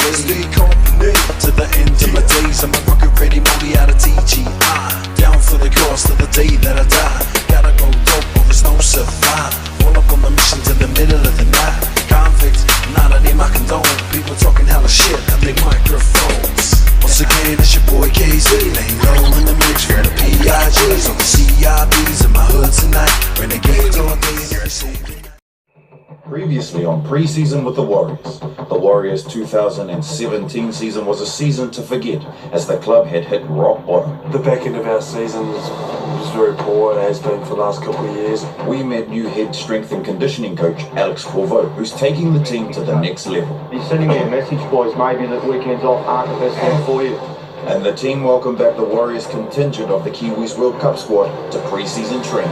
Stay company to the end of my days. I'm a rocket ready, movie out of TGI. Down for the cause to the day that I die. Gotta go dope or there's no survive. All up on the mission to the middle of the night. Convict, not a name I condone. People talking hella shit at their microphones. Once again, it's your boy KZ. Laying low in the mix for the PIGs. All the CIBs in my hood tonight. Renegades all day and every single night. Previously on Preseason with the Warriors. The Warriors' 2017 season was a season to forget as the club had hit rock bottom. The back end of our season was very poor. It has been for the last couple of years. We met new head strength and conditioning coach Alex Corvo, who's taking the team to the next level. He's sending me a message, boys, maybe that weekends off aren't the best thing for you. And the team welcomed back the Warriors contingent of the Kiwis World Cup squad to preseason training.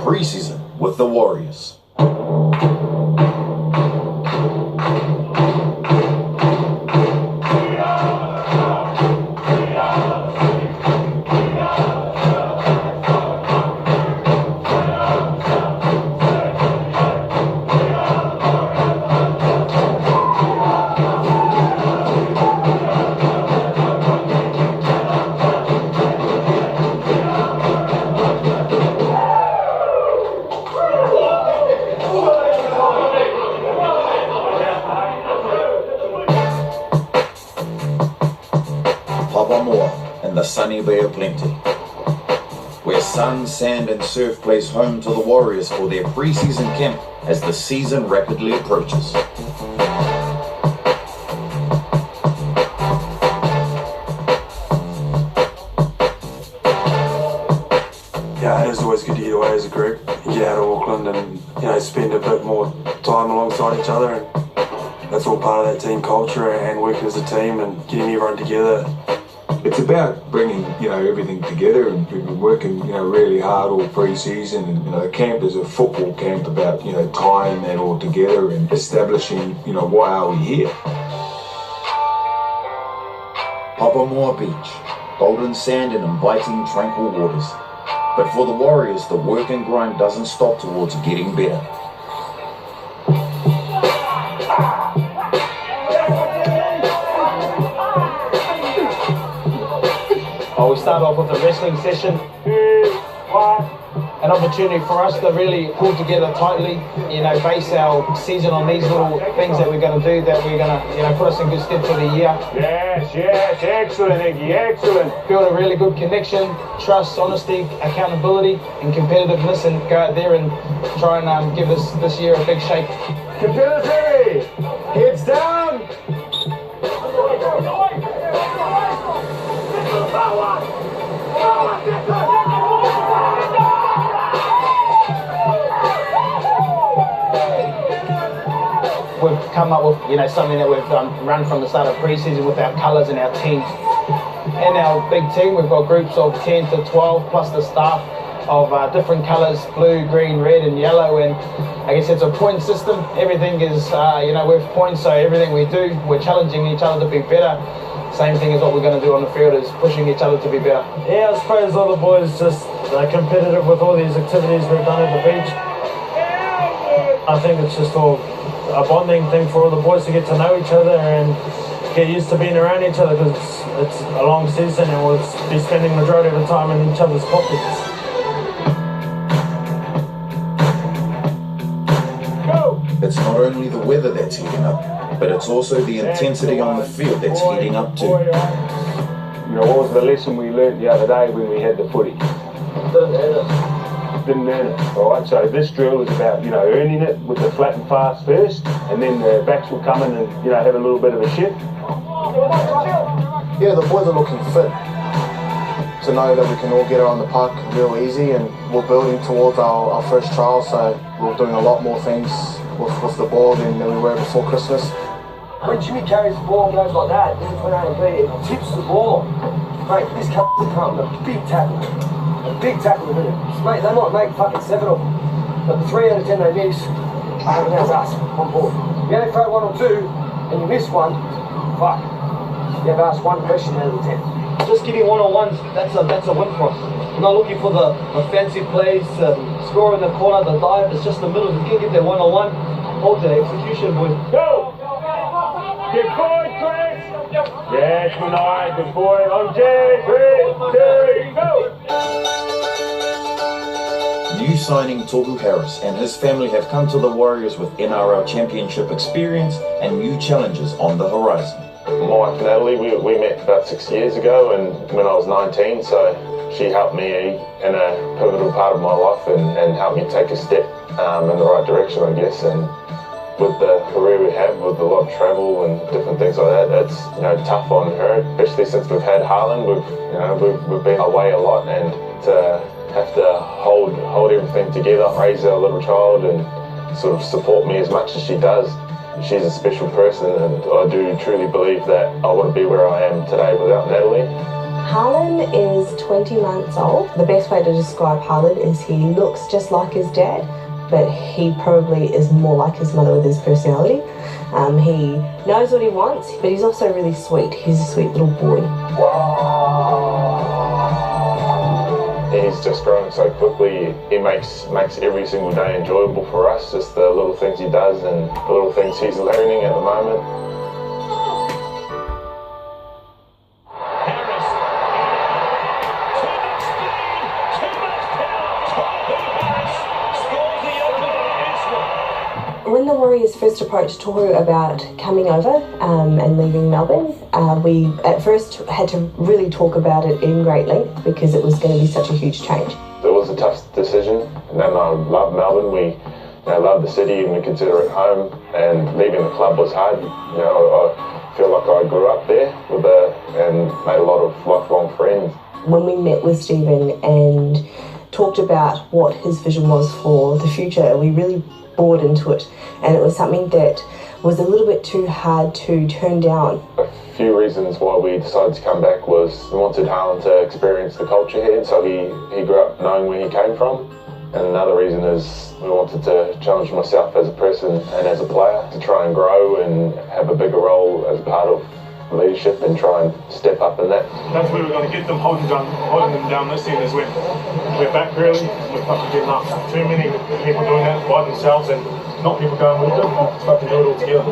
Preseason with the Warriors. And the sunny Bay of Plenty, where sun, sand and surf plays home to the Warriors for their pre-season camp as the season rapidly approaches. Yeah, it is always good to get away as a group and get out of Auckland and spend a bit more time alongside each other, and that's all part of that team culture and working as a team and getting everyone together. It's about bringing, everything together, and we've been working, really hard all pre-season, and, the camp is a football camp about, tying that all together and establishing, why are we here? Papamoa Beach, golden sand and inviting tranquil waters. But for the Warriors, the work and grind doesn't stop towards getting better. We start off with a wrestling session. An opportunity for us to really pull together tightly, base our season on these little things that we're going to do, that we're going to, put us in good stead for the year. Yes, excellent, Iggy, excellent. Build a really good connection, trust, honesty, accountability, and competitiveness, and go out there and try and give this year a big shake. Competitive, heads down. We've come up with, something that we've run from the start of pre-season with our colours and our team. In our big team, we've got groups of 10 to 12 plus the staff of different colours, blue, green, red and yellow, and I guess it's a point system. Everything is, with points, so everything we do, we're challenging each other to be better. Same thing as what we're going to do on the field, is pushing each other to be better. Yeah, I suppose all the boys just competitive with all these activities we've done at the beach. I think it's just all a bonding thing for all the boys to get to know each other and get used to being around each other, because it's a long season and we'll be spending the majority of the time in each other's pockets. It's not only the weather that's heating up, but it's also the intensity on the field that's heating up too. What was the lesson we learned the other day when we had the footy? Didn't earn it. All right, so this drill is about, earning it with the flat and fast first, and then the backs will come in and, have a little bit of a shift. Yeah, the boys are looking fit to know that we can all get around the park real easy, and we're building towards our first trial, so we're doing a lot more things with the ball than we were before Christmas. When Jimmy carries the ball and goes like that, then when it tips the ball. Mate, this cunt is a big tackle. A big tackle in a minute. Mate, they might make fucking 7 of them, but the 3 out of 10 they miss, and that's us on board. If you only throw 1 or 2 and you miss one, fuck. You have asked 1 question out of the 10. Just getting one-on-ones, that's a win for us. We're not looking for the fancy plays, score in the corner, the dive. It's just the middle. If you can get that one-on-one, hold the execution, boys. Go! Good boy, Chris. Yes, good night, good boy. On 3, 2, go. New signing Tohu Harris and his family have come to the Warriors with NRL Championship experience and new challenges on the horizon. My wife Natalie, we met about 6 years ago, and when I was 19, so she helped me in a pivotal part of my life and helped me take a step in the right direction, I guess. And with the career we have, with a lot of travel and different things like that, it's tough on her, especially since we've had Harlan. We've been away a lot, and to have to hold everything together, raise our little child, and sort of support me as much as she does. She's a special person, and I do truly believe that I wouldn't be where I am today without Natalie. Harlan is 20 months old. The best way to describe Harlan is he looks just like his dad, but he probably is more like his mother with his personality. He knows what he wants, but he's also really sweet. He's a sweet little boy. He's just growing so quickly. He makes every single day enjoyable for us, just the little things he does and the little things he's learning at the moment. When the Warriors first approached Tohu about coming over and leaving Melbourne, we at first had to really talk about it in great length because it was going to be such a huge change. It was a tough decision, and I love Melbourne. We love the city and we consider it home, and leaving the club was hard. I feel like I grew up there and made a lot of lifelong friends. When we met with Stephen and talked about what his vision was for the future, we really bought into it, and it was something that was a little bit too hard to turn down. A few reasons why we decided to come back was we wanted Harlan to experience the culture here, so he grew up knowing where he came from. And another reason is we wanted to challenge myself as a person and as a player to try and grow and have a bigger role as part of leadership and try and step up in that. That's where we're going to get them holding them down this end, is when we're back early. We're fucking getting up. Too many people doing that by themselves and not people going with them. Let's fucking do it all together.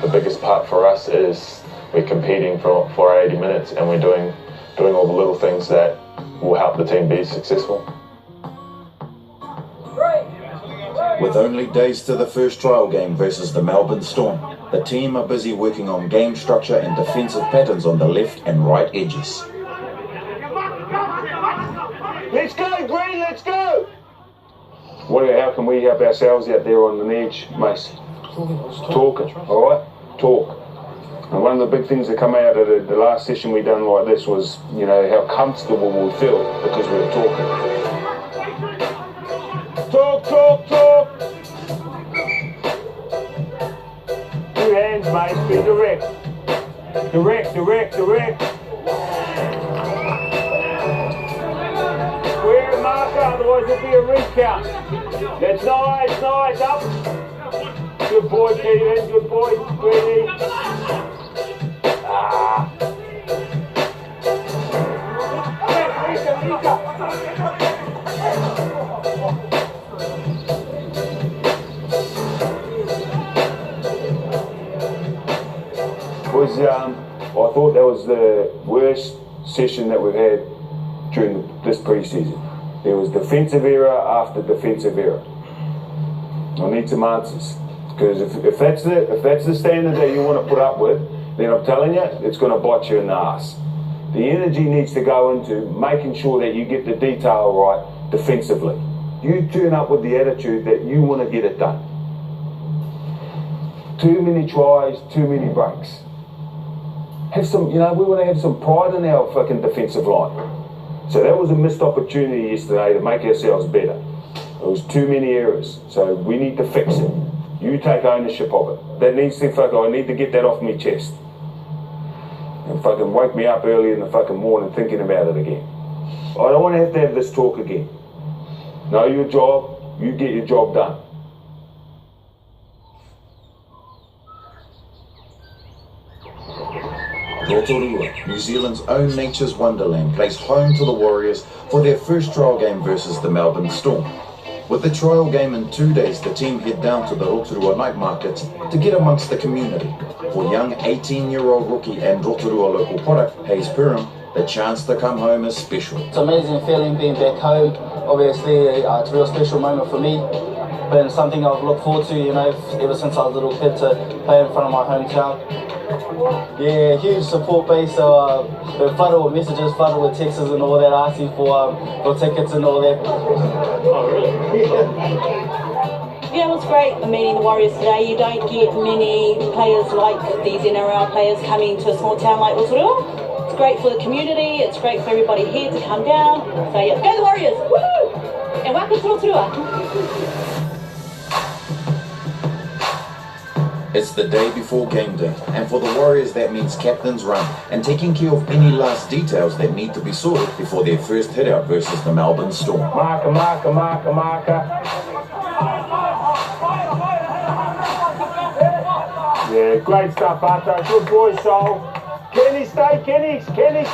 The biggest part for us is we're competing for 80 minutes, and we're doing all the little things that will help the team be successful. With only days to the first trial game versus the Melbourne Storm, the team are busy working on game structure and defensive patterns on the left and right edges. Let's go, Green, let's go! How can we help ourselves out there on the edge, Mace? Talking, all right? Talk. And one of the big things that come out of the last session we done like this was, how comfortable we feel because we were talking. Talk, talk, talk! 2 hands, mate, be direct. Direct. Square a marker, otherwise there'll be a recount. That's nice, up. Good boy, Peter, good boy, Greeny. I thought that was the worst session that we've had during this pre-season. There was defensive error after defensive error. I need some answers, because if that's the standard that you want to put up with, then I'm telling you, it's going to bite you in the ass. The energy needs to go into making sure that you get the detail right defensively. You turn up with the attitude that you want to get it done. Too many tries, too many breaks. We want to have some pride in our fucking defensive line. So that was a missed opportunity yesterday to make ourselves better. There was too many errors, so we need to fix it. You take ownership of it. I need to get that off my chest. And fucking wake me up early in the fucking morning thinking about it again. I don't want to have this talk again. Know your job, you get your job done. Rotorua, New Zealand's own nature's wonderland, plays home to the Warriors for their first trial game versus the Melbourne Storm. With the trial game in 2 days, the team head down to the Rotorua night market to get amongst the community. For young 18-year-old rookie and Rotorua local product, Hayes Perham, the chance to come home is special. It's an amazing feeling being back home. Obviously, it's a real special moment for me. Been something I've looked forward to, you know, ever since I was a little kid, to play in front of my hometown. Yeah, huge support base. So been flooded with messages, flooded with texts and all that, asking for tickets and all that. Oh, really? Yeah, it was great meeting the Warriors today. You don't get many players like these NRL players coming to a small town like Rotorua. It's great for the community, it's great for everybody here to come down. So yeah, go the Warriors! Woohoo! And welcome to Rotorua. It's the day before game day, and for the Warriors that means captain's run and taking care of any last details that need to be sorted before their first hit out versus the Melbourne Storm. Marker, marker, marker, marker. Yeah, great stuff, Arthur. Good boy, Sol. Kenny, stay, Kenny, steady.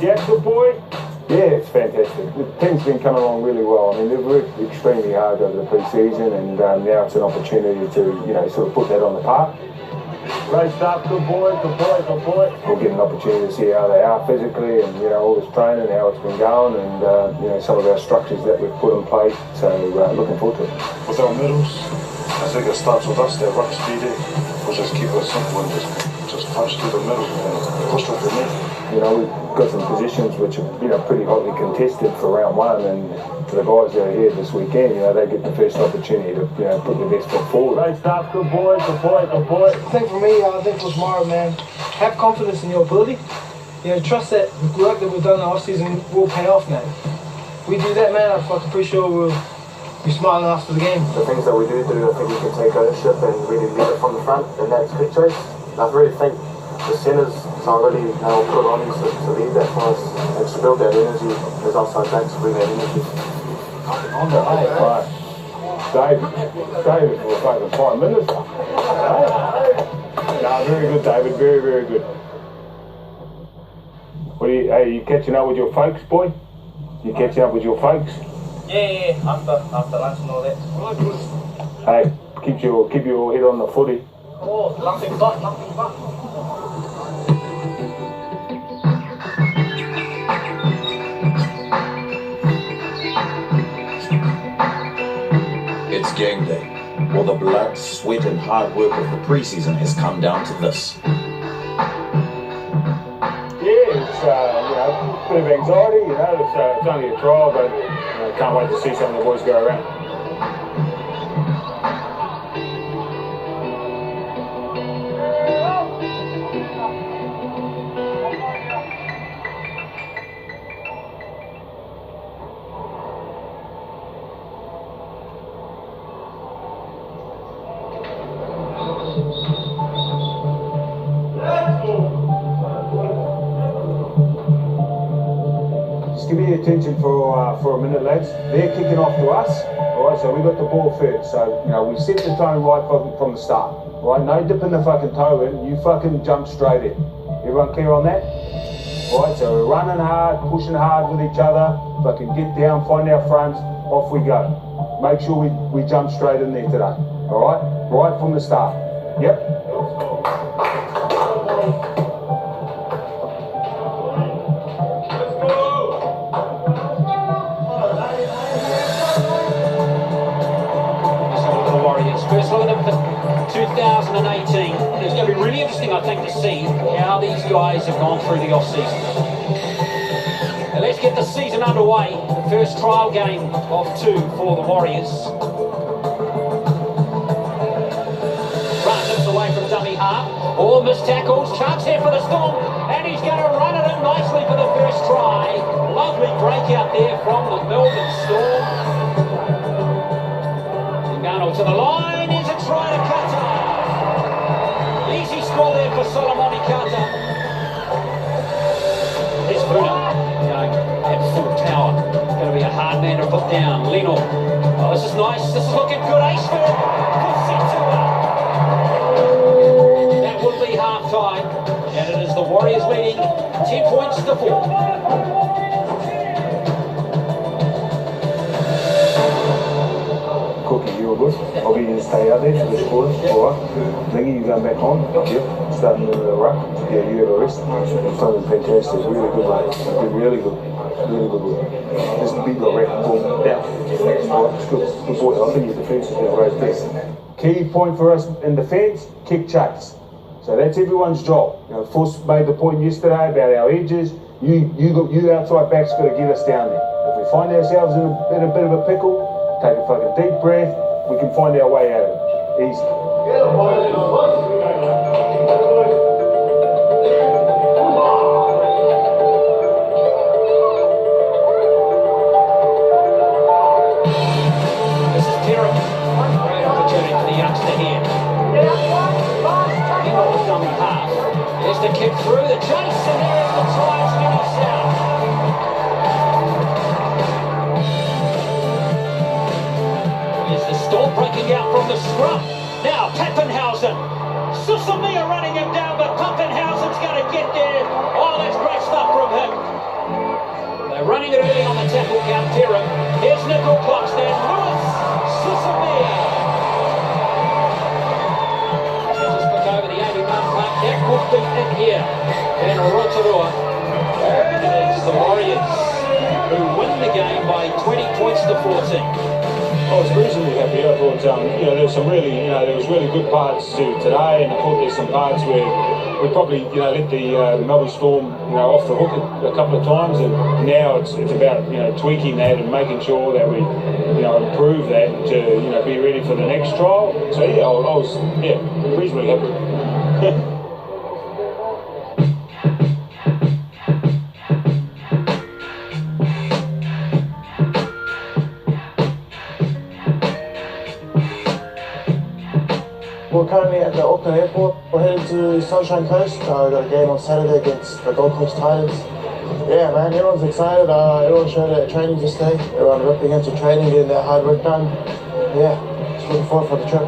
Yeah, good boy. Yeah, it's fantastic. The team's been coming along really well. I mean, they've worked extremely hard over the pre-season, and now it's an opportunity to, you know, sort of put that on the park. Great stuff, good boy. We'll get an opportunity to see how they are physically, and, you know, all this training, how it's been going, and, you know, some of our structures that we've put in place. So, looking forward to it. With our middles, I think it starts with us, that ruck speedy. We'll just keep it simple and just punch through the middle and push off the net. You know, we've got some positions which are, you know, pretty hotly contested for round one, and for the guys that are here this weekend, you know, they get the first opportunity to, you know, put their best foot forward. Great stuff, good boy. I think for me, I think for tomorrow, man, have confidence in your ability. You know, trust that the work that we've done in the off-season will pay off, man. We do that, man, I'm pretty sure we'll be smiling after the game. The things that we do, I think we can take ownership and really lead it from the front, and that's quick chase. I really think the centres, so I really put it on you to lead that for us and to build that energy as outside backs to bring that energy. On the right. David for the fucking 5 minutes. No, very good, David, very good. Are you catching up with your folks, boy? You catching up with your folks? Yeah, after lunch and all that. Hey, keep your head on the footy. Oh, nothing but. It's game day. Well, the blood, sweat and hard work of the preseason has come down to this. Yeah, it's you know, a bit of anxiety, you know, it's only a trial, but you know, can't wait to see some of the boys go around. Give me your attention for a minute, lads. They're kicking off to us. All right, so we got the ball first. So, you know, we set the tone right from the start. All right, no dipping the fucking toe in. You fucking jump straight in. Everyone clear on that? All right, so we're running hard, pushing hard with each other. Fucking get down, find our fronts. Off we go. Make sure we jump straight in there today. All right, right from the start. Yep. First look at the 2018. It's going to be really interesting, I think, to see how these guys have gone through the off-season. Now let's get the season underway. The first trial game of 2 for the Warriors. Runs away from dummy half. All missed tackles. Chance here for the Storm. And he's going to run it in nicely for the first try. Lovely breakout there from the Melbourne Storm. To the line is a try to Carter. Easy score there for Solomoni Carter. Here's Puna going at full power. Going to be a hard man to put down. Leno. Oh, this is nice. This is looking good. Aceford. Good set to that will be half time. And it is the Warriors leading 10 points to 4. I'll be going to stay out there for the squad. Alright. Lingy, you going back on? Yep. Starting in the ruck. Yeah, you have a rest. You've done fantastic. Really good work. Been really good. Really good work. Just big got wrecked. Boom. Down. Alright, it's good. Good boy. I think your defence has been a great best. Key point for us in defence, kick chase. So that's everyone's job. You know, Fuss made the point yesterday about our edges. You outside backs got to get us down there. If we find ourselves in a bit of a pickle, take a fucking deep breath, we can find our way out of it. Easy. This is Kieran. Great opportunity for the youngster here. He got the dummy pass. There's the kick through, the chase, and there's the try. It's Vinny South. Here's the Storm breaking out from the scrum. Now Pappenhausen. Susamia running him down, but Pappenhausen's going to get there. Oh, that's great stuff from him. They're running it early on the tackle count, Kieran. Here's Nickel Clocks then. Lewis Susamia. Just look over the 80-mark mark. That would be in here. And Rotorua. And it's the Warriors who win the game by 20 points to 14. I was reasonably happy. I thought, there was some really, there was really good parts to today, and I thought there's some parts where we probably, let the Melbourne Storm, off the hook a couple of times, and now it's about, tweaking that and making sure that we, improve that to, be ready for the next trial. So yeah, I was reasonably happy. We're currently at the Auckland Airport. We're headed to Sunshine Coast. We've got a game on Saturday against the Gold Coast Titans. Yeah, man, everyone's excited. Everyone showed their training yesterday. Everyone ripping into training, getting their hard work done. Yeah, just looking forward for the trip.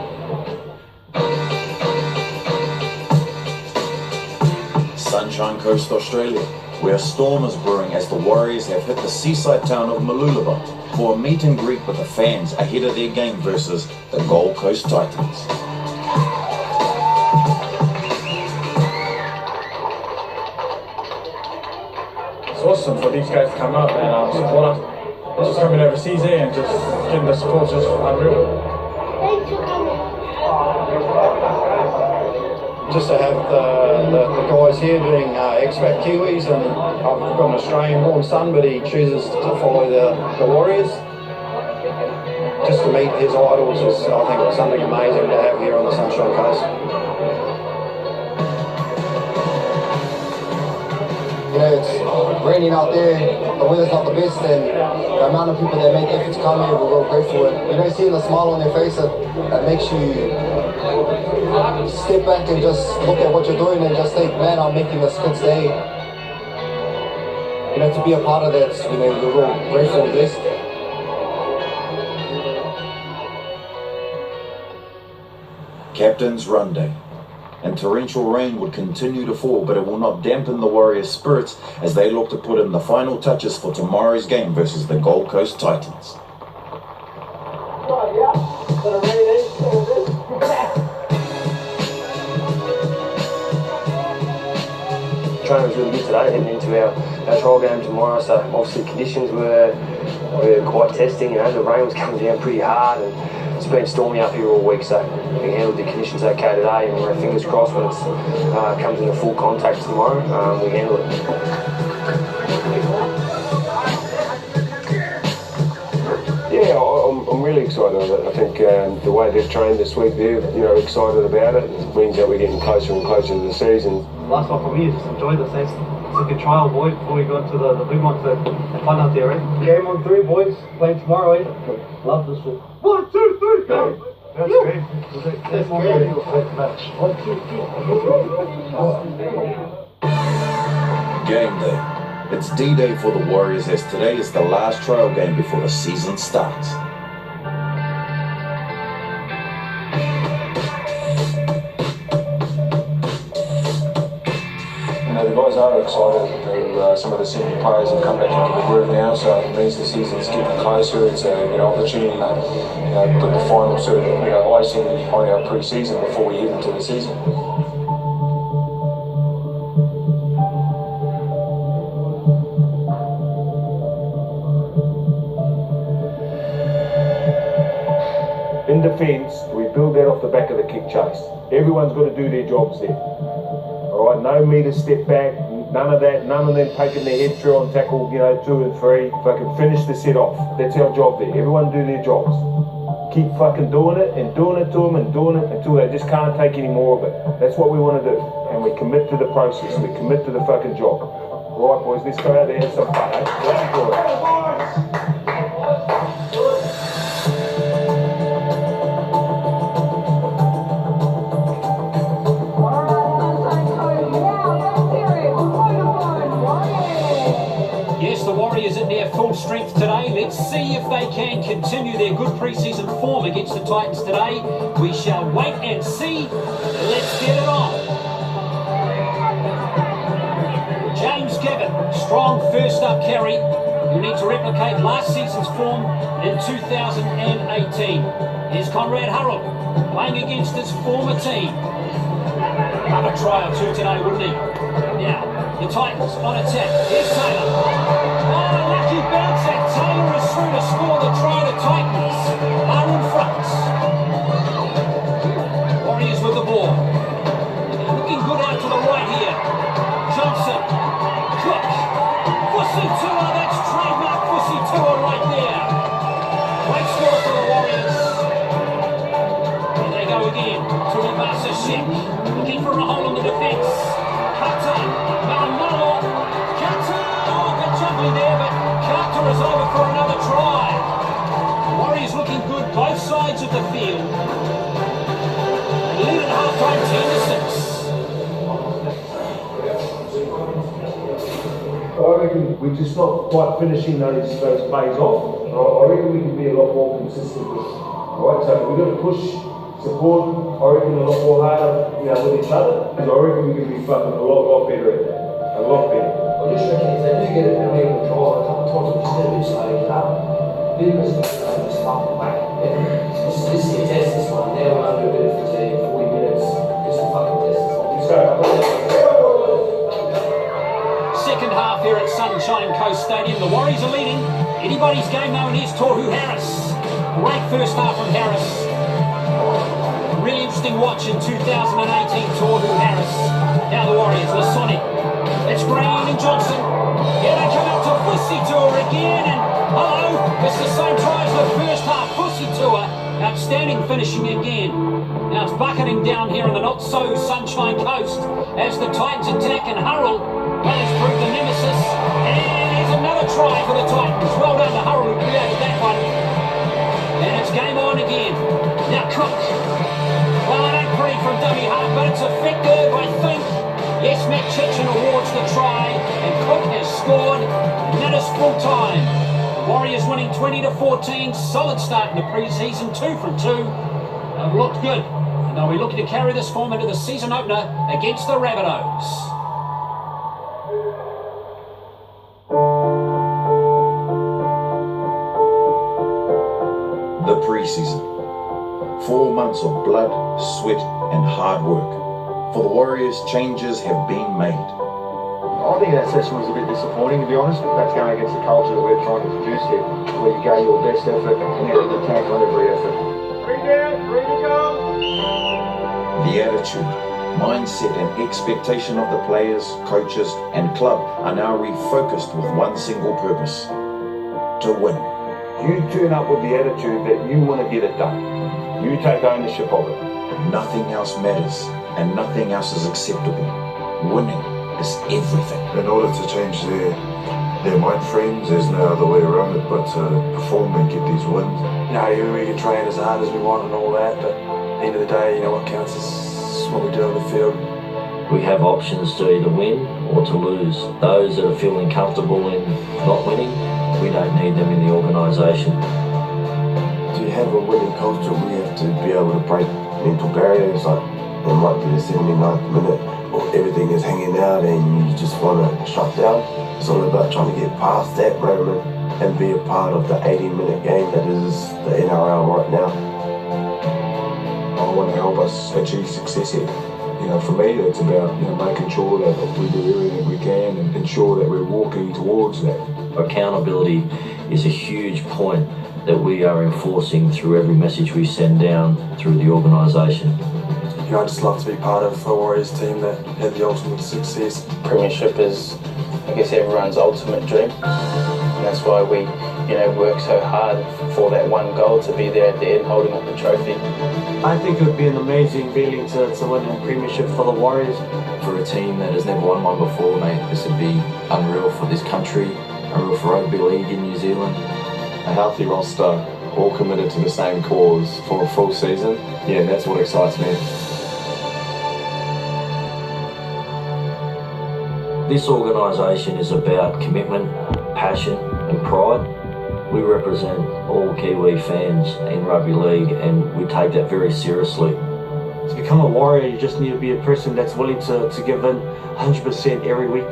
Sunshine Coast, Australia, where a storm is brewing as the Warriors have hit the seaside town of Mooloolaba for a meet and greet with the fans ahead of their game versus the Gold Coast Titans. It's awesome for these guys to come out and support us. Just coming overseas here and just getting the support, just unreal. Just to have the guys here being expat Kiwis, and I've got an Australian-born son, but he chooses to follow the Warriors. Just to meet his idols is, I think, something amazing to have here on the Sunshine Coast. It's raining out there, the weather's not the best, and the amount of people that make effort to come here, we're real grateful. And seeing the smile on their face, that makes you step back and just look at what you're doing and just think, man, I'm making this kid's day. To be a part of that, you're real grateful and blessed. Captain's run day. And torrential rain would continue to fall, but it will not dampen the Warriors' spirits as they look to put in the final touches for tomorrow's game versus the Gold Coast Titans. Training was really good today, heading into our trial game tomorrow, so obviously conditions were quite testing. The rain was coming down pretty hard, and it's been stormy up here all week, so we handled the conditions okay today, and fingers crossed when it comes into full contact tomorrow, we handle it. Yeah, I'm really excited about it. I think the way they've trained this week, they're excited about it. It means that we're getting closer and closer to the season. Last one for me is just enjoy this. It's like a trial, boy, before we go to the big one. So have fun out there, right? Game on 3, boys. Playing tomorrow, eh? Love this shit. 1, 2, 3, go! That's great. That's great. Match. 1, 2, 3. Game day. It's D-Day for the Warriors as today is the last trial game before the season starts. The guys are excited. Some of the senior players have come back into the groove now, so it means the season's getting closer. It's an opportunity to put the final sort of icing on our pre-season before we head into the season. In defence, we build that off the back of the kick chase. Everyone's got to do their jobs there. All right, no me to step back, none of that, none of them taking their head through on tackle, 2 and 3. Fucking finish the set off. That's our job there. Everyone do their jobs. Keep fucking doing it and doing it to them and doing it until they just can't take any more of it. That's what we want to do. And we commit to the process. We commit to the fucking job. All right, boys, let's go out there and have some fun, eh? Let's enjoy it. At their full strength today. Let's see if they can continue their good pre-season form against the Titans today. We shall wait and see. Let's get it on. James Gavin, strong first up carry. You need to replicate last season's form in 2018. Here's Conrad Harrell playing against his former team. Have a try or two today, wouldn't he? Now, the Titans on attack. Here's Taylor. Oh, lucky bounce that Taylor is through to score the try. The Titans are in front. Warriors with the ball. Looking good out to the right here. Johnson. Cook. Fussy Tua. That's trademark Fussy Tua right there. Great score for the Warriors. Here they go again. Tui Vasashek. Looking for a hole in the defence. Cutter. Malmolo. Cutter. Juggling there, but Carter is over for another try. Warriors looking good both sides of the field. They lead at half-time 10-6. I reckon we're just not quite finishing those plays off. I reckon we can be a lot more consistent with it. Alright, so we're going to push, support, I reckon a lot more harder, with each other. Because I reckon we can be fucking a lot better at that. A lot better. I just reckon if they do get it and we can draw a couple of times, we just need to be slow to get up. Because just up and back. This is a test, this one. Now we're under a bit of fatigue, 40 minutes. Just a fucking test. Second half here at Sunshine Coast Stadium. The Warriors are leading. Anybody's game though, and here's Tohu Harris. Great first half from Harris. A really interesting watch in 2018, Tohu Harris. Now the Warriors, Lasonic. It's Green and Johnson. Here they come out to Fussy Tua again, and hello, it's the same try as the first half. Fussy Tua, outstanding finishing again. Now it's bucketing down here on the not-so-sunshine coast as the Titans attack, and Hurrell, well, has proved the nemesis. And there's another try for the Titans. Well done to Hurrell who created that one. And it's game on again. Now Cook. Well, it ain't pretty from dummy half, but it's effective, I think. Yes, Matt Chechen awards the try, and Cook has scored, and that is full time. Warriors winning 20-14, solid start in the pre-season, 2 from 2. They've looked good, and they'll be looking to carry this form into the season opener against the Rabbitohs. The pre-season. 4 months of blood, sweat, and hard work. For the Warriors, changes have been made. I think that session was a bit disappointing, to be honest. That's going against the culture that we're trying to produce here, where you go your best effort and then attack on every effort. The attitude, mindset, and expectation of the players, coaches, and club are now refocused with one single purpose: to win. You turn up with the attitude that you want to get it done. You take ownership of it. Nothing else matters, and nothing else is acceptable. Winning is everything. In order to change their mind frames, there's no other way around it but to perform and get these wins. We can train as hard as we want and all that, but at the end of the day, what counts is what we do on the field. We have options to either win or to lose. Those that are feeling comfortable in not winning, we don't need them in the organisation. To have a winning culture, we have to be able to break mental barriers. Like, there might be a 79th minute everything is hanging out and you just want to shut down. It's all about trying to get past that moment and be a part of the 80-minute game that is the NRL right now. I want to help us achieve success here. For me, it's about making sure that we do everything we can and ensure that we're walking towards that. Accountability is a huge point that we are enforcing through every message we send down through the organisation. I just love to be part of a Warriors team that had the ultimate success. Premiership is, I guess, everyone's ultimate dream. And that's why we, work so hard for that one goal, to be there at the end holding up the trophy. I think it would be an amazing feeling to win a premiership for the Warriors. For a team that has never won one before, mate, this would be unreal for this country, unreal for rugby league in New Zealand. A healthy roster, all committed to the same cause for a full season. Yeah, that's what excites me. This organisation is about commitment, passion and pride. We represent all Kiwi fans in rugby league and we take that very seriously. To become a Warrior, you just need to be a person that's willing to give in 100% every week.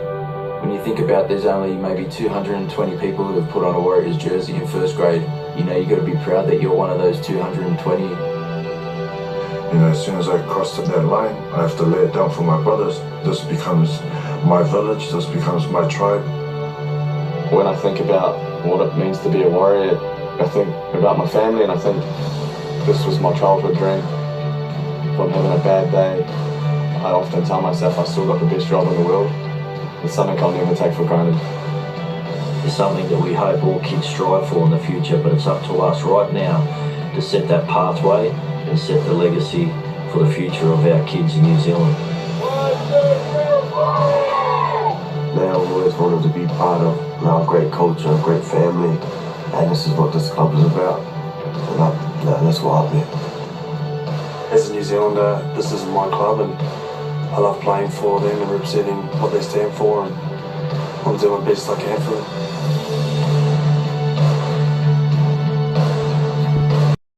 When you think about there's only maybe 220 people who have put on a Warriors jersey in first grade, you've got to be proud that you're one of those 220. As soon as I cross that line, I have to lay it down for my brothers. This becomes my village, this becomes my tribe. When I think about what it means to be a Warrior, I think about my family, and I think this was my childhood dream. If I'm having a bad day, I often tell myself I still got the best job in the world. It's something I'll never take for granted. It's something that we hope all kids strive for in the future, but it's up to us right now to set that pathway and set the legacy for the future of our kids in New Zealand. Now I've always wanted to be part of a great culture, a great family, and this is what this club is about. And that's what I'll be. As a New Zealander, this isn't my club, and I love playing for them and representing what they stand for, and I'm doing the best I can for them.